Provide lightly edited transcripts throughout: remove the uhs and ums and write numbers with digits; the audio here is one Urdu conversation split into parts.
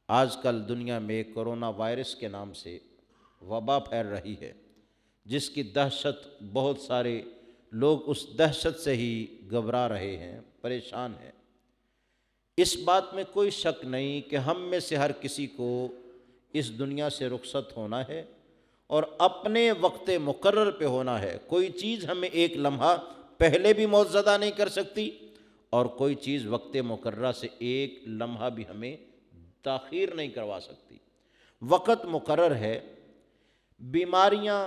آج کل دنیا میں کرونا وائرس کے نام سے وبا پھیل رہی ہے، جس کی دہشت بہت سارے لوگ اس دہشت سے ہی گھبرا رہے ہیں، پریشان ہیں۔ اس بات میں کوئی شک نہیں کہ ہم میں سے ہر کسی کو اس دنیا سے رخصت ہونا ہے اور اپنے وقت مقرر پہ ہونا ہے۔ کوئی چیز ہمیں ایک لمحہ پہلے بھی موت زدہ نہیں کر سکتی، اور کوئی چیز وقت مقررہ سے ایک لمحہ بھی ہمیں تاخیر نہیں کروا سکتی۔ وقت مقرر ہے۔ بیماریاں،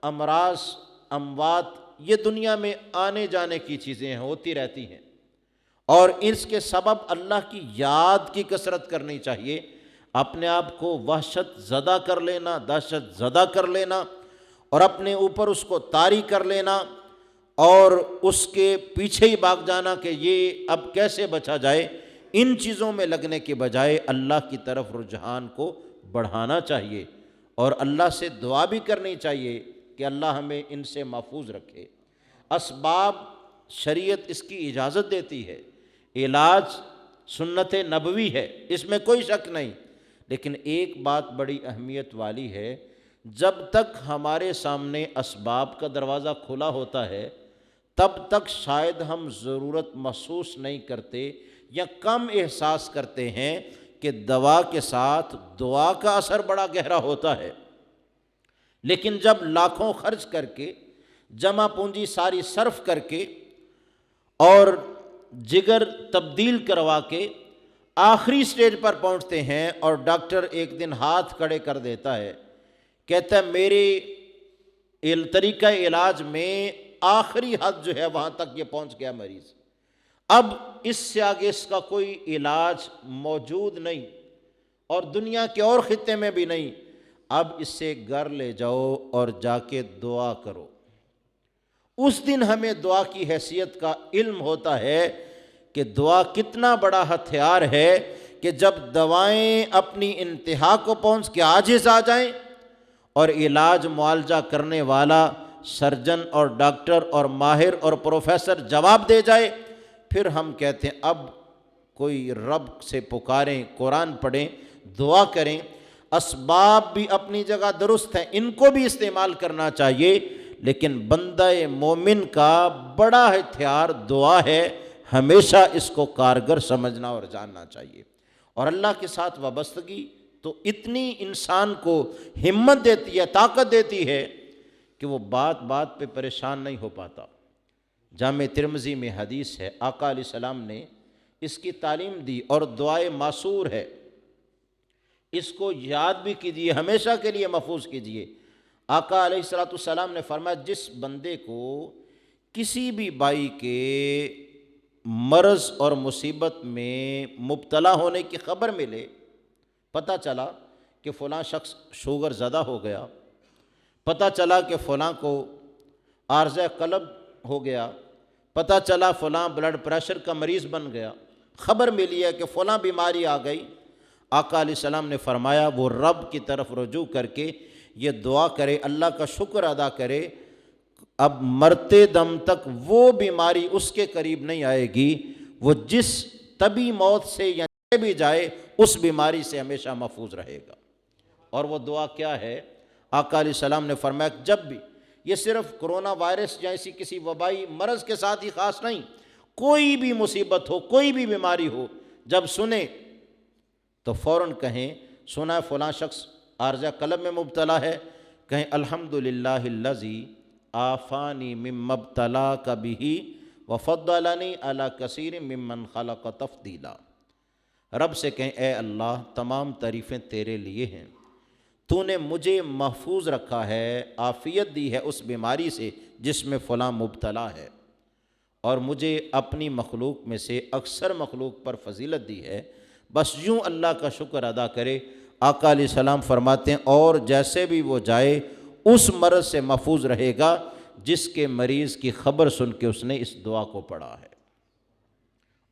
امراض، اموات یہ دنیا میں آنے جانے کی چیزیں ہیں، ہوتی رہتی ہیں، اور اس کے سبب اللہ کی یاد کی کثرت کرنی چاہیے۔ اپنے آپ کو وحشت زدہ کر لینا، دہشت زدہ کر لینا، اور اپنے اوپر اس کو طاری کر لینا اور اس کے پیچھے ہی بھاگ جانا کہ یہ اب کیسے بچا جائے، ان چیزوں میں لگنے کے بجائے اللہ کی طرف رجحان کو بڑھانا چاہیے، اور اللہ سے دعا بھی کرنی چاہیے کہ اللہ ہمیں ان سے محفوظ رکھے۔ اسباب شریعت اس کی اجازت دیتی ہے، علاج سنت نبوی ہے، اس میں کوئی شک نہیں، لیکن ایک بات بڑی اہمیت والی ہے، جب تک ہمارے سامنے اسباب کا دروازہ کھلا ہوتا ہے تب تک شاید ہم ضرورت محسوس نہیں کرتے یا کم احساس کرتے ہیں کہ دوا کے ساتھ دعا کا اثر بڑا گہرا ہوتا ہے۔ لیکن جب لاکھوں خرچ کر کے، جمع پونجی ساری صرف کر کے اور جگر تبدیل کروا کے آخری سٹیج پر پہنچتے ہیں اور ڈاکٹر ایک دن ہاتھ کھڑے کر دیتا ہے، کہتا ہے میرے طریقہ علاج میں آخری حد جو ہے وہاں تک یہ پہنچ گیا مریض، اب اس سے آگے اس کا کوئی علاج موجود نہیں اور دنیا کے اور خطے میں بھی نہیں، اب اس سے گھر لے جاؤ اور جا کے دعا کرو۔ اس دن ہمیں دعا کی حیثیت کا علم ہوتا ہے کہ دعا کتنا بڑا ہتھیار ہے، کہ جب دوائیں اپنی انتہا کو پہنچ کے عاجز آ جائیں اور علاج معالجہ کرنے والا سرجن اور ڈاکٹر اور ماہر اور پروفیسر جواب دے جائے، پھر ہم کہتے ہیں اب کوئی رب سے پکاریں، قرآن پڑھیں، دعا کریں۔ اسباب بھی اپنی جگہ درست ہیں، ان کو بھی استعمال کرنا چاہیے، لیکن بندہ مومن کا بڑا ہتھیار دعا ہے، ہمیشہ اس کو کارگر سمجھنا اور جاننا چاہیے۔ اور اللہ کے ساتھ وابستگی تو اتنی انسان کو ہمت دیتی ہے، طاقت دیتی ہے کہ وہ بات بات پہ پریشان نہیں ہو پاتا۔ جامع ترمذی میں حدیث ہے، آقا علیہ السلام نے اس کی تعلیم دی اور دعائے معصور ہے، اس کو یاد بھی کیجئے، ہمیشہ کے لیے محفوظ کیجئے۔ آقا علیہ السلام نے فرمایا جس بندے کو کسی بھی بھائی کے مرض اور مصیبت میں مبتلا ہونے کی خبر ملے، پتہ چلا کہ فلاں شخص شوگر زدہ ہو گیا، پتہ چلا کہ فلاں کو عارضہ قلب ہو گیا، پتہ چلا فلاں بلڈ پریشر کا مریض بن گیا، خبر ملی ہے کہ فلاں بیماری آ گئی، آقا علیہ السلام نے فرمایا وہ رب کی طرف رجوع کر کے یہ دعا کرے، اللہ کا شکر ادا کرے، اب مرتے دم تک وہ بیماری اس کے قریب نہیں آئے گی، وہ جس طبی موت سے یا بھی جائے اس بیماری سے ہمیشہ محفوظ رہے گا۔ اور وہ دعا کیا ہے؟ آقا علیہ السلام نے فرمایا جب بھی، یہ صرف کرونا وائرس جیسی کسی وبائی مرض کے ساتھ ہی خاص نہیں، کوئی بھی مصیبت ہو، کوئی بھی بیماری ہو، جب سنیں تو فوراً کہیں سنا فلاں شخص عارضہ قلب میں مبتلا ہے، کہیں الحمدللہ الذی آفانی مما ابتلاک بہ وفضلنی علی کثیر ممن خلق تفضیلا۔ رب سے کہیں اے اللہ تمام تعریفیں تیرے لیے ہیں، تو نے مجھے محفوظ رکھا ہے، عافیت دی ہے اس بیماری سے جس میں فلاں مبتلا ہے، اور مجھے اپنی مخلوق میں سے اکثر مخلوق پر فضیلت دی ہے، بس یوں اللہ کا شکر ادا کرے۔ آقا علیہ السلام فرماتے ہیں اور جیسے بھی وہ جائے اس مرض سے محفوظ رہے گا جس کے مریض کی خبر سن کے اس نے اس دعا کو پڑھا ہے۔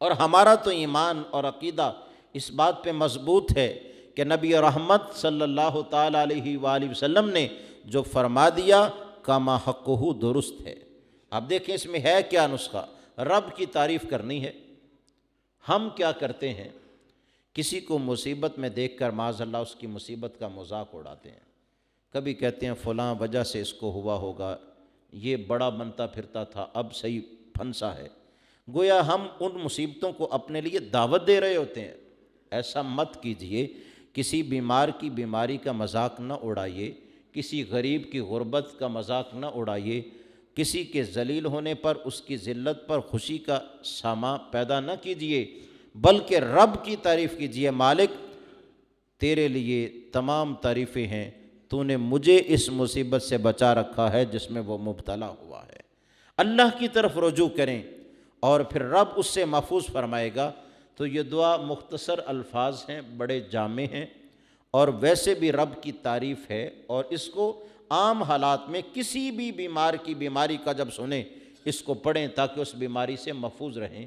اور ہمارا تو ایمان اور عقیدہ اس بات پہ مضبوط ہے کہ نبی رحمت صلی اللہ تعالیٰ علیہ وآلہ وسلم نے جو فرما دیا کما حقہ درست ہے۔ اب دیکھیں اس میں ہے کیا نسخہ؟ رب کی تعریف کرنی ہے۔ ہم کیا کرتے ہیں کسی کو مصیبت میں دیکھ کر معاذ اللہ اس کی مصیبت کا مذاق اڑاتے ہیں، کبھی کہتے ہیں فلاں وجہ سے اس کو ہوا ہوگا، یہ بڑا بنتا پھرتا تھا اب صحیح پھنسا ہے، گویا ہم ان مصیبتوں کو اپنے لیے دعوت دے رہے ہوتے ہیں۔ ایسا مت کیجئے، کسی بیمار کی بیماری کا مذاق نہ اڑائیے، کسی غریب کی غربت کا مذاق نہ اڑائیے، کسی کے ذلیل ہونے پر اس کی ذلت پر خوشی کا ساماں پیدا نہ کیجئے، بلکہ رب کی تعریف کیجئے، مالک تیرے لیے تمام تعریفیں ہیں، تو نے مجھے اس مصیبت سے بچا رکھا ہے جس میں وہ مبتلا ہوا ہے۔ اللہ کی طرف رجوع کریں اور پھر رب اس سے محفوظ فرمائے گا۔ تو یہ دعا مختصر الفاظ ہیں، بڑے جامع ہیں، اور ویسے بھی رب کی تعریف ہے، اور اس کو عام حالات میں کسی بھی بیمار کی بیماری کا جب سنیں اس کو پڑھیں تاکہ اس بیماری سے محفوظ رہیں۔